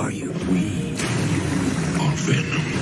Are you weak or venom?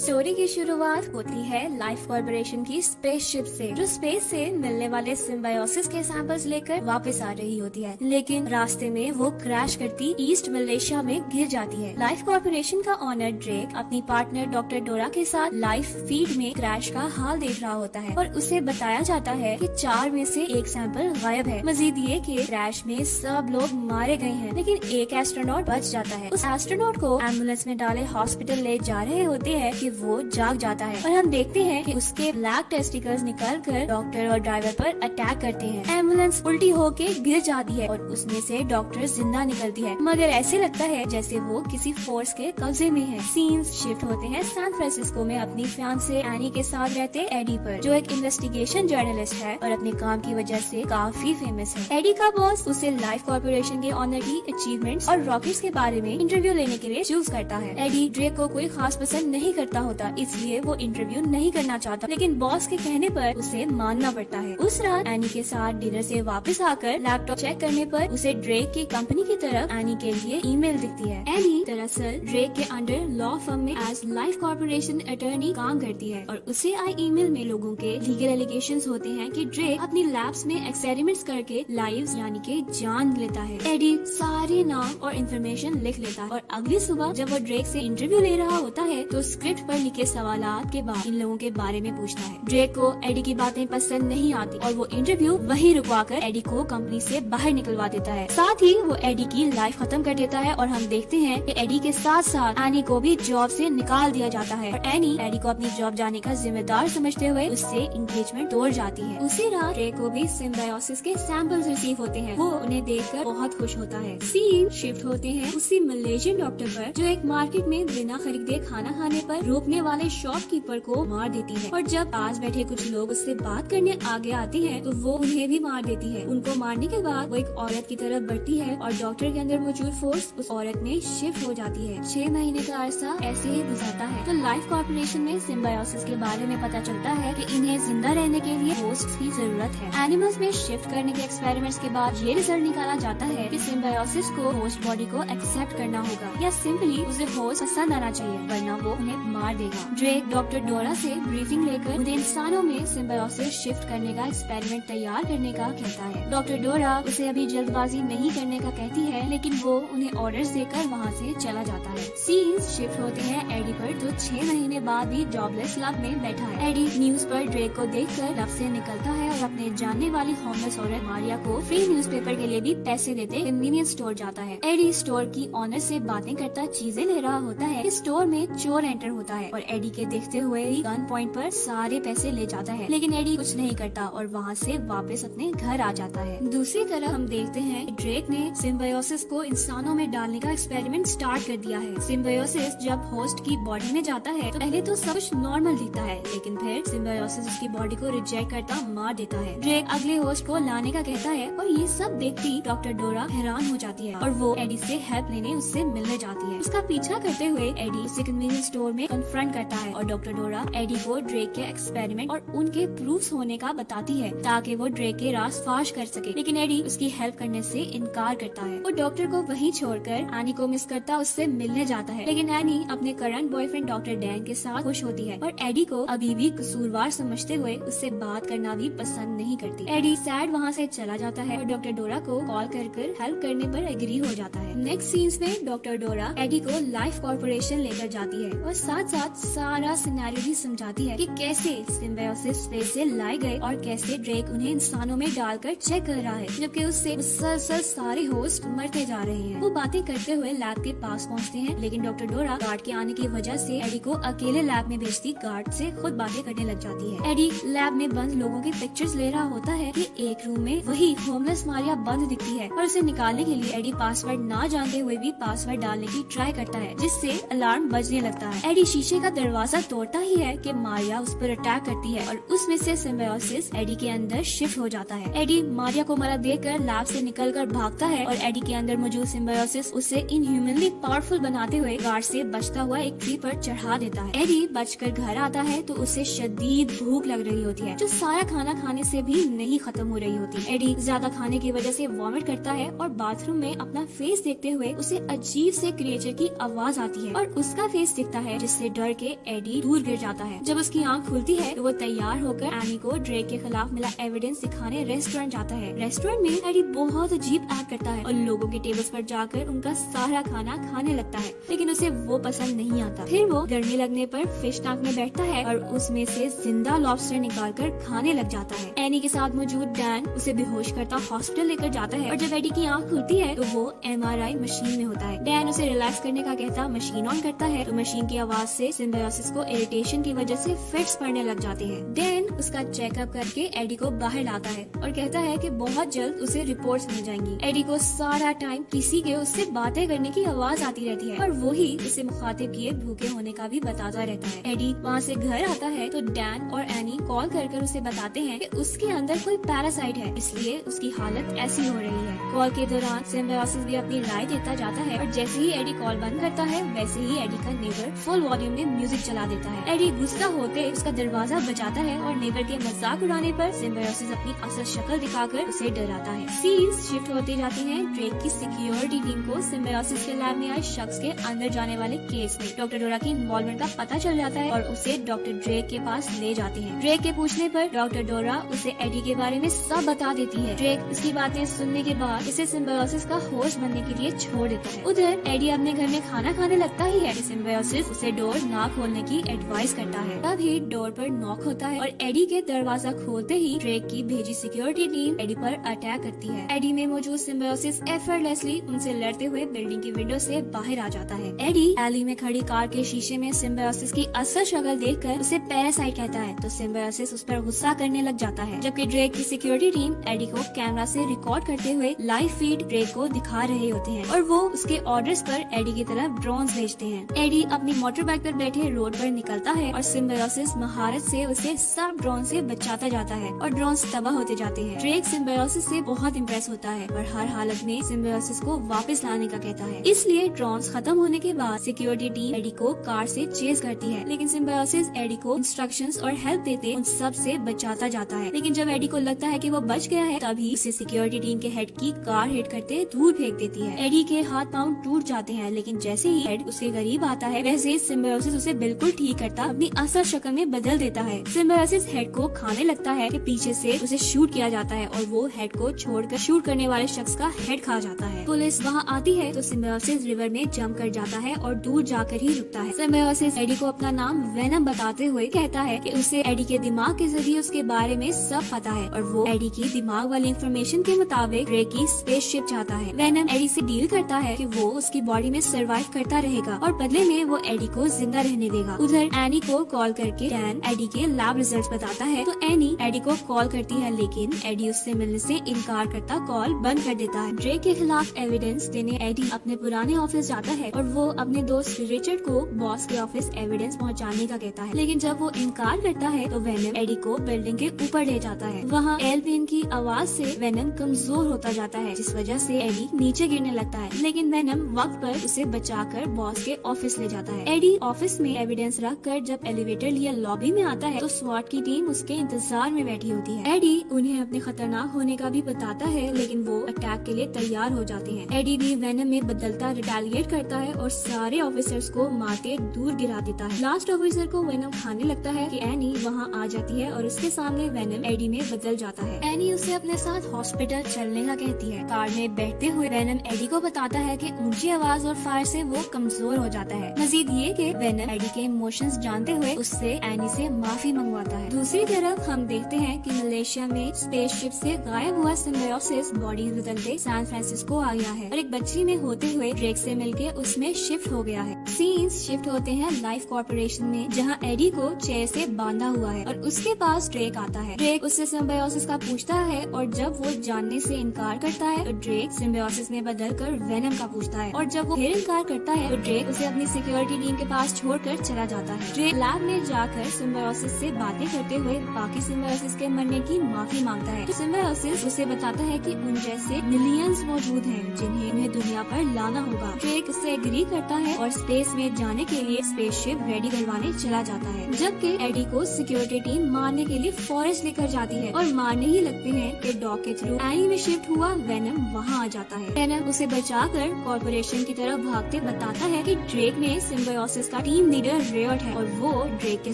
Story की शुरुआत होती है लाइफ कॉर्पोरेशन की स्पेसशिप से, जो स्पेस से मिलने वाले सिम्बायोसिस के सैंपल्स लेकर वापस आ रही होती है। लेकिन रास्ते में वो क्रैश करती ईस्ट मलेशिया में गिर जाती है। लाइफ कॉर्पोरेशन का ऑनर ड्रेक अपनी पार्टनर डॉक्टर डोरा के साथ लाइफ फीड में क्रैश का हाल देख रहा होता है और उसे बताया जाता है कि 4 में से एक सैंपल गायब है। मजीद ये कि क्रैश में सब लोग मारे गए हैं, लेकिन एक एस्ट्रोनॉट बच जाता है। उस एस्ट्रोनॉट को एम्बुलेंस में डाले हॉस्पिटल ले जा रहे होते हैं कि वो जाग जाता है और हम देखते हैं कि उसके ब्लैक टेस्टिकल्स निकलकर डॉक्टर और ड्राइवर पर अटैक करते हैं। एम्बुलेंस उल्टी होके गिर जाती है और उसमें से डॉक्टर जिंदा निकलती है, मगर ऐसे लगता है जैसे वो किसी फोर्स के कब्जे में है। सीन्स शिफ्ट होते हैं सैन फ्रांसिस्को में अपनी फियांसे एनी के साथ रहते एडी पर, जो एक इन्वेस्टिगेशन जर्नलिस्ट है और अपने काम की वजह से काफी फेमस है। एडी का बॉस उसे लाइफ कॉर्पोरेशन के ऑनर की अचीवमेंट्स और रॉकेट्स के बारे में इंटरव्यू लेने के लिए चूज करता है। एडी ड्रेक को कोई खास पसंद नहीं करता होता, इसलिए वो इंटरव्यू नहीं करना चाहता, लेकिन बॉस के कहने पर उसे मानना पड़ता है। उस रात एनी के साथ डिनर से वापस आकर लैपटॉप चेक करने पर उसे ड्रेक की कंपनी की तरफ एनी के लिए ईमेल दिखती है। एनी दरअसल ड्रेक के अंडर लॉ फर्म में एज लाइफ कॉर्पोरेशन अटर्नी काम करती है और उसे आई ईमेल में लोगों के लीगल एलिगेशंस होते हैं कि ड्रेक अपनी लैब्स में एक्सपेरिमेंट्स करके लाइव्स यानी के जान लेता है। एडी सारे नाम और इन्फॉर्मेशन लिख लेता है और अगली सुबह जब वो ड्रेक से इंटरव्यू ले रहा होता है तो स्क्रिप्ट पर लिखे सवालात के बाद इन लोगों के बारे में पूछता है। ड्रेक को एडी की बातें पसंद नहीं आती और वो इंटरव्यू वहीं रुकवाकर एडी को कंपनी से बाहर निकलवा देता है। साथ ही वो एडी की लाइफ खत्म कर देता है और हम देखते हैं कि एडी के साथ साथ एनी को भी जॉब से निकाल दिया जाता है और एनी एडी को अपनी जॉब जाने का जिम्मेदार समझते हुए उससे एंगेजमेंट तोड़ जाती है। उसी रात ड्रेक को भी सिम्बायोसिस के सैंपल्स रिसीव होते हैं। वो उन्हें देखकर बहुत खुश होता है। सीन शिफ्ट होते हैं उसी मलेशियन डॉक्टर पर, जो एक मार्केट में बिना खरीदे खाना खाने पर रोकने वाले शॉपकीपर को मार देती है और जब पास बैठे कुछ लोग उससे बात करने आगे आते हैं तो वो उन्हें भी मार देती है। उनको मारने के बाद वो एक औरत की तरफ बढ़ती है और डॉक्टर के अंदर मौजूद फोर्स उस औरत में शिफ्ट हो जाती है। 6 महीने का अरसा ऐसे ही गुजरता है तो लाइफ कॉर्पोरेशन में सिम्बायोसिस के बारे में पता चलता है कि इन्हें जिंदा रहने के लिए होस्ट की जरूरत है। एनिमल्स में शिफ्ट करने के एक्सपेरिमेंट्स के बाद ये रिजल्ट निकाला जाता है कि सिम्बायोसिस को होस्ट बॉडी को एक्सेप्ट करना होगा या सिंपली उसे होस्ट पसंद आना चाहिए, वरना वो उन्हें मार देगा। ड्रेक डॉक्टर डोरा से ब्रीफिंग लेकर उन्हें इंसानों में सिम्बायोसिस शिफ्ट करने का एक्सपेरिमेंट तैयार करने का कहता है। डॉक्टर डोरा उसे अभी जल्दबाजी नहीं करने का कहती है, लेकिन वो उन्हें ऑर्डर्स देकर वहाँ से चला जाता है। सीन्स शिफ्ट होते हैं एडी पर, जो 6 महीने बाद भी जॉबलेस लब में बैठा है। एडी न्यूज पर ड्रेक को देखकर लब से निकलता है और अपने जानने वाली होमलेस औरत मारिया को फ्री न्यूज़पेपर के लिए भी पैसे देते कन्वीनियंस स्टोर जाता है। एडी स्टोर की ऑनर से बातें करता चीजें ले रहा होता है कि स्टोर में चोर एंटर होता है और एडी के देखते हुए ही गन पॉइंट पर सारे पैसे ले जाता है, लेकिन एडी कुछ नहीं करता और वहाँ से वापस अपने घर आ जाता है। दूसरी तरफ हम देखते हैं कि ड्रेक ने सिम्बायोसिस को इंसानों में डालने का एक्सपेरिमेंट स्टार्ट कर दिया है। सिम्बायोसिस जब होस्ट की बॉडी में जाता है तो पहले तो सब कुछ नॉर्मल दिखता है, लेकिन फिर सिम्बायोसिस उसकी बॉडी को रिजेक्ट करता मार देता है। ड्रेक अगले होस्ट को लाने का कहता है और ये सब देखती डॉक्टर डोरा हैरान हो जाती है और वो एडी से हेल्प लेने उससे मिलने जाती है। उसका पीछा करते हुए एडी उसे कन्वीनियंस स्टोर में कन्फ्रंट करता है और डॉक्टर डोरा एडी को ड्रेक के एक्सपेरिमेंट और उनके प्रूफ्स होने का बताती है ताकि वो ड्रेक के राज फाश कर सके, लेकिन एडी उसकी हेल्प करने से इनकार करता है। वो डॉक्टर को वहीं छोड़कर एनी को मिस करता उससे मिलने जाता है, लेकिन एनी अपने करंट बॉयफ्रेंड डॉक्टर डैन के साथ खुश होती है और एडी को अभी भी कसूरवार समझते हुए उससे बात करना भी पसंद नहीं करती। एडी सैड वहाँ से चला जाता है और डॉक्टर डोरा को कॉल कर हेल्प करने पर एग्री हो जाता है। नेक्स्ट सीन्स में डॉक्टर डोरा एडी को लाइफ कॉर्पोरेशन लेकर जाती है और साथ साथ सारा सिनेरियो भी समझाती है कि कैसे सिम्बायोसिस स्पेस से लाए गए और कैसे ड्रेक उन्हें इंसानों में डालकर चेक कर रहा है, जबकि उससे मुसलसल सारे होस्ट मरते जा रहे हैं। वो बातें करते हुए लैब के पास पहुंचते हैं, लेकिन डॉक्टर डोरा गार्ड के आने की वजह से एडी को अकेले लैब में भेजती गार्ड से खुद बातें करने लग जाती है। एडी लैब में बंद लोगों की पिक्चर्स ले रहा होता है कि एक रूम में वही होमलेस मारिया बंद दिखती है और उसे निकालने के लिए एडी पासवर्ड ना जानते हुए भी पासवर्ड डालने की ट्राई करता है, जिससे अलार्म बजने लगता है। एडी शीशे का दरवाजा तोड़ता ही है कि मारिया उस पर अटैक करती है और उसमें से सिम्बायोसिस एडी के अंदर शिफ्ट हो जाता है। एडी मारिया को मरा देखकर लैब से निकलकर भागता है और एडी के अंदर मौजूद सिम्बायोसिस उसे इनह्यूमनली पावरफुल बनाते हुए गार्ड से बचता हुआ एक ट्री पर चढ़ा देता है। एडी बचकर घर आता है तो उसे शदीद भूख लग रही होती है, जो सारा खाना खाने से भी नहीं खत्म हो रही होती। एडी ज्यादा खाने की वजह से वॉमिट करता है और बाथरूम में अपना फेस देखते हुए उसे अजीब से क्रिएचर की आवाज आती है और उसका फेस दिखता है, जिससे डर के एडी दूर गिर जाता है। जब उसकी आंख खुलती है तो वो तैयार होकर एनी को ड्रेक के खिलाफ मिला एविडेंस दिखाने रेस्टोरेंट जाता है। रेस्टोरेंट में एडी बहुत अजीब एक्ट करता है और लोगों के टेबल्स पर जाकर उनका सारा खाना खाने लगता है, लेकिन उसे वो पसंद नहीं आता। फिर वो गर्मी लगने पर फिश टैंक में बैठता है और उसमें से जिंदा लॉबस्टर निकालकर खाने लग जाता है। एनी के साथ मौजूद डैन उसे बेहोश करता हॉस्पिटल लेकर जाता है और जब एडी की आंख खुलती है तो वो MRI मशीन में होता है। डैन उसे रिलैक्स करने का कहता मशीन ऑन करता है तो मशीन की आवाज से सिम्बायोसिस को इरिटेशन की वजह से फिट्स पड़ने लग जाते हैं। डैन उसका चेकअप करके एडी को बाहर लाता है और कहता है कि बहुत जल्द उसे रिपोर्ट्स मिल जाएंगी। एडी को सारा टाइम किसी के उससे बातें करने की आवाज आती रहती है और वो ही उसे मुखातिब किए भूखे होने का भी बताता रहता है। एडी वहाँ से घर आता है तो डैन और एनी कॉल कर उसे बताते हैं कि उसके अंदर कोई पैरासाइट है, इसलिए उसकी हालत ऐसी हो रही है। कॉल के दौरान सिम्बायोसिस भी अपनी राय देता जाता है और जैसे ही एडी कॉल बंद करता है वैसे ही एडी का नेबर फुल वॉल्यूम में म्यूजिक चला देता है। एडी गुस्सा होते उसका दरवाजा बजाता है और नेबर के मजाक उड़ाने पर सिम्बायोसिस अपनी असल शक्ल दिखाकर उसे डराता है। सीन्स शिफ्ट होती जाती हैं ड्रेक की सिक्योरिटी टीम को सिम्बायोसिस के लैब में आए शख्स के अंदर जाने वाले केस में डॉक्टर डोरा की इन्वॉल्वमेंट का पता चल जाता है और उसे डॉक्टर ड्रेक के पास ले जाते हैं। ड्रेक के पूछने पर डॉक्टर डोरा उसे एडी के बारे में सब बता देती है। ड्रेक उसकी बातें सुनने के बाद इसे सिम्बायोसिस का होस्ट बनने के लिए छोड़ देता है। उधर एडी अपने घर में खाना खाने लगता ही है। सिम्बायोसिस उसे डोर ना खोलने की एडवाइस करता है। तभी डोर पर नॉक होता है और एडी के दरवाजा खोलते ही ड्रेक की भेजी सिक्योरिटी टीम एडी पर अटैक करती है। एडी में मौजूद सिम्बायोसिस एफर्टलेसली उनसे लड़ते हुए बिल्डिंग की विंडो से बाहर आ जाता है। एडी एली में खड़ी कार के शीशे में सिम्बायोसिस की असल शक्ल देखकर उसे पैरासाइट कहता है तो सिम्बायोसिस उस पर गुस्सा करने लग जाता है, जबकि ड्रेक की सिक्योरिटी टीम एडी को कैमरा से रिकॉर्ड करते हुए लाइव फीड ड्रेक को दिखा रहे होते हैं और वो उसके ऑर्डर्स पर एडी की तरफ ड्रोन्स भेजते हैं। एडी अपनी मोटर बाइक पर बैठे रोड पर निकलता है और सिम्बायोसिस महारत से उसे सब ड्रोन से बचाता जाता है और ड्रोन्स तबाह होते जाते हैं। ड्रेक सिम्बायोसिस से बहुत इम्प्रेस होता है और हर हालत में सिम्बायोसिस को वापस लाने का कहता है। इसलिए ड्रोन्स खत्म होने के बाद सिक्योरिटी टीम एडी को कार से चेज करती है, लेकिन सिम्बायोसिस एडी को इंस्ट्रक्शंस और हेल्प देते उन सब से बचाता जाता है। लेकिन जब एडी को लगता है कि वो बच गया है तभी उसे सिक्योरिटी टीम के हेड की कार हिट करते दूर फेंक देती है। एडी के हाथ पांव टूट जाते हैं, लेकिन जैसे ही हेड उसके करीब आता है वैसे ही सिम्बायोसिस उसे बिल्कुल ठीक करता अपनी असल शक्ल में बदल देता है। सिम्बायोसिस हेड को खाने लगता है कि पीछे से उसे शूट किया जाता है और वो हेड को छोड़कर शूट करने वाले शख्स का हेड खा जाता है। पुलिस वहाँ आती है तो सिम्बायोसिस रिवर में जंप कर जाता है और दूर जाकर ही रुकता है। सिम्बायोसिस एडी को अपना नाम वेनम बताते हुए कहता है कि उसे एडी के दिमाग के जरिए उसके बारे में सब पता है और वो एडी की दिमाग वाली इंफॉर्मेशन के मुताबिक ड्रेक की स्पेसशिप चाहता है। वेनम एडी से डील करता है कि वो उसकी बॉडी में सरवाइव करता रहेगा और बदले में वो एडी को जिंदा रहने देगा। उधर एनी को कॉल करके डैन एडी के लैब रिजल्ट्स बताता है तो एनी एडी को कॉल करती है, लेकिन एडी उससे मिलने से इनकार करता कॉल बंद कर देता है। ड्रेक के खिलाफ एविडेंस देने एडी अपने पुराने ऑफिस जाता है और वो अपने दोस्त रिचर्ड को बॉस के ऑफिस एविडेंस पहुंचाने का कहता है, लेकिन जब वो इनकार करता है तो वेनम एडी को बिल्डिंग के ऊपर ले जाता है। वहाँ एलपेन की आवाज से वेनम कमजोर होता जाता है, जिस वजह से एडी नीचे गिरने लगता है, लेकिन वेनम वक्त पर उसे बचाकर बॉस के ऑफिस ले जाता है। एडी ऑफिस में एविडेंस रख कर जब एलिवेटर लिए लॉबी में आता है तो स्वाट की टीम उसके इंतजार में बैठी होती है। एडी उन्हें अपने खतरनाक होने का भी बताता है, लेकिन वो अटैक के लिए तैयार हो जाते हैं। एडी भी वेनम में बदलता रिटेलिएट करता है और सारे ऑफिसर्स को मारते दूर गिरा देता है। लास्ट ऑफिसर को वेनम खाने लगता है कि एनी वहाँ आ जाती है और उसके सामने वेनम एडी में बदल जाता है। एनी उसे अपने साथ हॉस्पिटल चलने का कहती है। कार में बैठते हुए वेनम एडी को बताता है कि ऊंची आवाज और फायर से वो कमजोर हो जाता है। मजीद ये कि वेनम एडी के इमोशंस जानते हुए उससे एनी से माफी मंगवाता है। दूसरी तरफ हम देखते हैं कि मलेशिया में स्पेसशिप से गायब हुआ सिम्बायोसिस बॉडी बदलते सैन फ्रांसिस्को आ गया है और एक बच्ची में होते हुए ड्रेक से मिलके उसमें शिफ्ट हो गया है। सीन्स शिफ्ट होते हैं लाइफ कॉर्पोरेशन में, जहाँ एडी को चेयर से बांधा हुआ है और उसके पास ड्रेक आता है। ड्रेक उससे सिम्बायोसिस का पूछता है और जब वो जानने से इनकार करता है तो ड्रेक सिम्बायोसिस में बदलकर वेनम का पूछता है और जब वो फिर इनकार करता है तो ड्रेक उसे अपनी सिक्योरिटी टीम के पास छोड़कर चला जाता है। ड्रेक लैब में जाकर सिम्बायोसिस से बातें करते हुए बाकी सिम्बायोसिस के मरने की माफी मांगता है। तो सिम्बायोसिस उसे बताता है कि उन जैसे मिलियंस मौजूद हैं जिन्हें उन्हें दुनिया पर लाना होगा। ड्रेक उससे एग्री करता है और स्पेस में जाने के लिए स्पेसशिप रेडी करवाने चला जाता है, जबकि एडी को सिक्योरिटी टीम मारने के लिए फॉरेस्ट लेकर जाती है और मारने ही लगते हैं कि डॉग के थ्रू एनी में शिफ्ट हुआ वेनम वहाँ आ जाता है। वेनम उसे बचाकर कॉर्पोरेशन की तरफ भागते बताता है कि ड्रेक में सिम्बायोसिस का टीम लीडर रियॉट है और वो ड्रेक के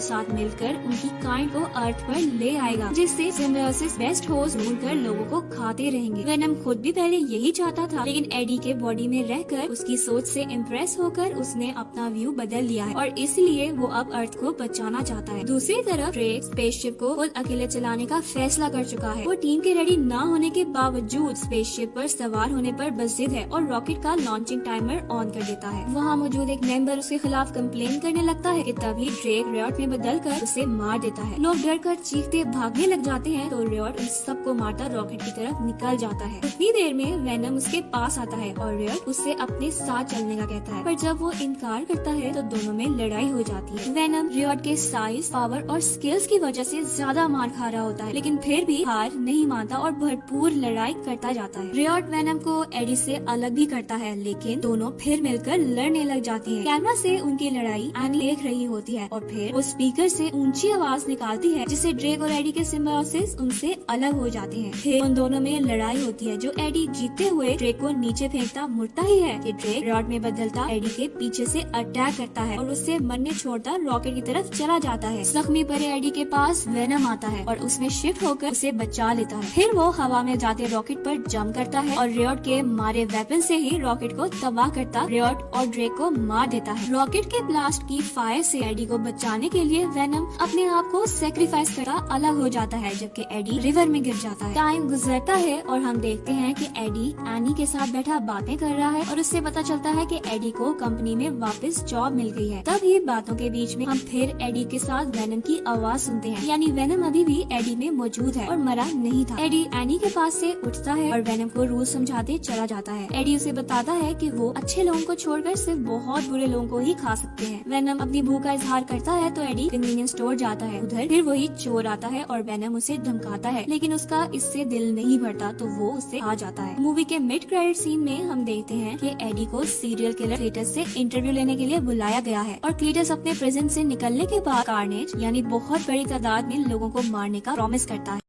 साथ मिलकर उनकी काइंड को अर्थ पर ले आएगा, जिससे सिम्बायोसिस बेस्ट होस्ट ढूंढकर लोगों को खाते रहेंगे। वेनम खुद भी पहले यही चाहता था, लेकिन एडी के बॉडी में रहकर उसकी सोच से इम्प्रेस होकर उसने अपना व्यू बदल लिया है और इसलिए वो अब अर्थ को बचाना चाहता है। दूसरी तरफ ड्रेक स्पेसशिप को खुद अकेले चलाने का फैसला कर चुका है। वो टीम के रेडी न होने के बावजूद स्पेसशिप पर सवार होने पर बजिद है और रॉकेट का लॉन्चिंग टाइमर ऑन कर देता है। वहाँ मौजूद एक मेंबर उसके खिलाफ कंप्लेन करने लगता है कि तभी ड्रेक रियॉट में बदलकर उसे मार देता है। लोग डर कर चीखते भागने लग जाते हैं तो रियॉट उन सबको मारता रॉकेट की तरफ निकल जाता है। उतनी देर में वेनम उसके पास आता है और रियॉट उससे अपने साथ चलने का कहता है, पर जब वो इनकार करता है तो दोनों में लड़ाई हो जाती है। वेनम रियॉट के साइज, पावर और स्किल्स की वजह से ज्यादा मार खा रहा होता है, लेकिन फिर भी हार नहीं मानता और भरपूर लड़ाई करता जाता है। रियॉट वेनम को एडी से अलग भी करता है, लेकिन दोनों फिर मिलकर लड़ने लग जाती है। कैमरा से उनकी लड़ाई एनी देख रही होती है और फिर वो स्पीकर से ऊंची आवाज निकालती है, जिससे ड्रेक और एडी के सिम्बायोसिस उनसे अलग हो जाते हैं। फिर उन दोनों में लड़ाई होती है, जो एडी जीतते हुए ड्रेक को नीचे फेंकता मुड़ता ही है कि ड्रेक रियॉट में बदलता एडी के पीछे से अटैक करता है और उससे मरने छोड़ता रॉकेट की तरफ चला जाता है। जख्मी पड़े एडी के पास वेनम आता है और उसमें शिफ्ट होकर उसे बचा लेता है। फिर वो हवा में जाते रॉकेट पर जंप करता है और रियॉट के मारे वेपन से ही रॉकेट को तबाह करता रियॉट और ड्रेक को मार देता है। रॉकेट के ब्लास्ट की फायर से एडी को बचाने के लिए वेनम अपने आप को सेक्रीफाइस करता अलग हो जाता है, जबकि एडी रिवर में गिर जाता है। टाइम गुजरता है और हम देखते हैं कि एडी एनी के साथ बैठा बातें कर रहा है और उससे पता चलता है कि एडी को कंपनी में वापस जॉब मिल गई है। तभी बातों के बीच में हम फिर एडी के साथ वेनम की आवाज सुनते हैं, यानी वेनम अभी भी एडी में मौजूद है और मरा नहीं था। एडी एनी के पास से उठता है और वेनम को रूल समझाते चला जाता है। एडी उसे बताता है कि वो अच्छे लोगों को छोड़कर सिर्फ बहुत बुरे लोगों को ही खा सकते हैं। वेनम अपनी भूख का इजहार करता है तो एडी कन्वीनियंस स्टोर जाता है। उधर फिर वही चोर आता है और वेनम उसे धमकाता है, लेकिन उसका इससे दिल नहीं भरता तो वो उससे आ जाता है। मूवी के मिड क्रेडिट सीन में हम देखते हैं कि एडी को सीरियल किलर क्लीटस से इंटरव्यू लेने के लिए बुलाया गया है और क्लीटस अपने प्रिजन से निकलने के बाद कार्नेज यानी बहुत बड़ी तादाद में लोगों को मारने का प्रॉमिस करता है।